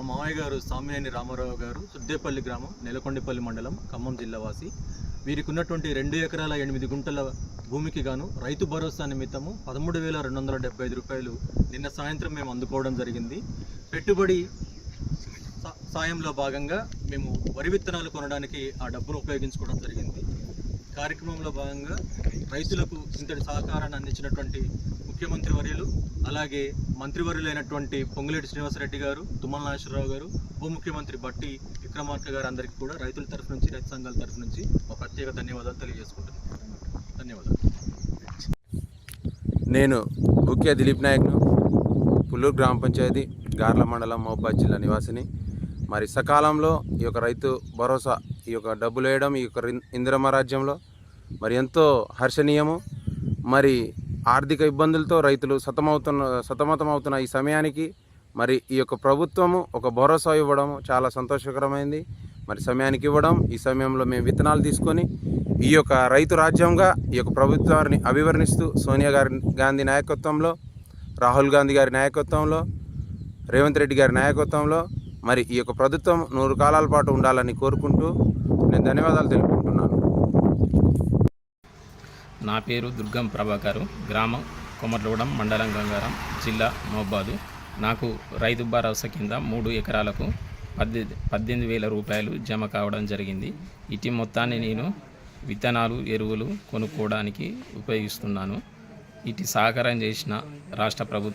మామయ్య గారు సామినేని రామారావు గారు సుద్దేపల్లి గ్రామం, నెలకొండపల్లి మండలం, ఖమ్మం జిల్లా వాసి. వీరికి ఉన్నటువంటి 2 ఎకరాల 8 గుంటల భూమికి గాను రైతు భరోసా నిమిత్తము 13,275 రూపాయలు నిన్న సాయంత్రం మేము అందుకోవడం జరిగింది. పెట్టుబడి సాయంలో భాగంగా మేము వరి విత్తనాలు కొనడానికి ఆ డబ్బును ఉపయోగించుకోవడం జరిగింది. కార్యక్రమంలో భాగంగా రైతులకు ఇంతటి సహకారాన్ని అందించినటువంటి ముఖ్యమంత్రి వర్యులు, అలాగే మంత్రివర్యులైనటువంటి పొంగులేటి శ్రీనివాసరెడ్డి గారు, తుమ్మల నాగేశ్వరరావు గారు, ఉప ముఖ్యమంత్రి బట్టి విక్రమార్క గారు అందరికీ కూడా రైతుల తరఫు నుంచి, రైతు సంఘాల తరఫు నుంచి ఒక ప్రత్యేక ధన్యవాదాలు తెలియజేసుకుంటున్నాను. ధన్యవాదాలు. నేను ముఖ్య దిలీప్ నాయక్ను, పుల్లూరు గ్రామ పంచాయతీ, గార్ల మండలం, మహబూబాబాద్ జిల్లా నివాసిని. మరి సకాలంలో ఈ యొక్క రైతు భరోసా, ఈ యొక్క డబ్బులు వేయడం ఈ యొక్క ఇందిరమ్మ రాజ్యంలో మరి ఎంతో హర్షణీయము. మరి ఆర్థిక ఇబ్బందులతో రైతులు సతమతమవుతున్న ఈ సమయానికి మరి ఈ యొక్క ప్రభుత్వము ఒక భరోసా ఇవ్వడం చాలా సంతోషకరమైంది. మరి సమయానికి ఇవ్వడం, ఈ సమయంలో మేము విత్తనాలు తీసుకొని ఈ యొక్క రైతు రాజ్యంగా ఈ యొక్క ప్రభుత్వాన్ని అభివర్ణిస్తూ సోనియా గాంధీ నాయకత్వంలో, రాహుల్ గాంధీ గారి నాయకత్వంలో, రేవంత్ రెడ్డి గారి నాయకత్వంలో మరి ఈ యొక్క ప్రభుత్వం 100 కాలాల పాటు ఉండాలని కోరుకుంటూ నేను ధన్యవాదాలు తెలుపుకుంటున్నాను. నా పేరు దుర్గం ప్రభాకరు, గ్రామం కొమర్లగూడెం, మండలం గంగారం, జిల్లా మహబూబాబాద్. నాకు రైతు భరోసా కింద 3 ఎకరాలకు 18,000 రూపాయలు జమ కావడం జరిగింది. ఇటీ మొత్తాన్ని నేను విత్తనాలు, ఎరువులు కొనుక్కోవడానికి ఉపయోగిస్తున్నాను. ఇటు సహకారం చేసిన రాష్ట్ర ప్రభుత్వం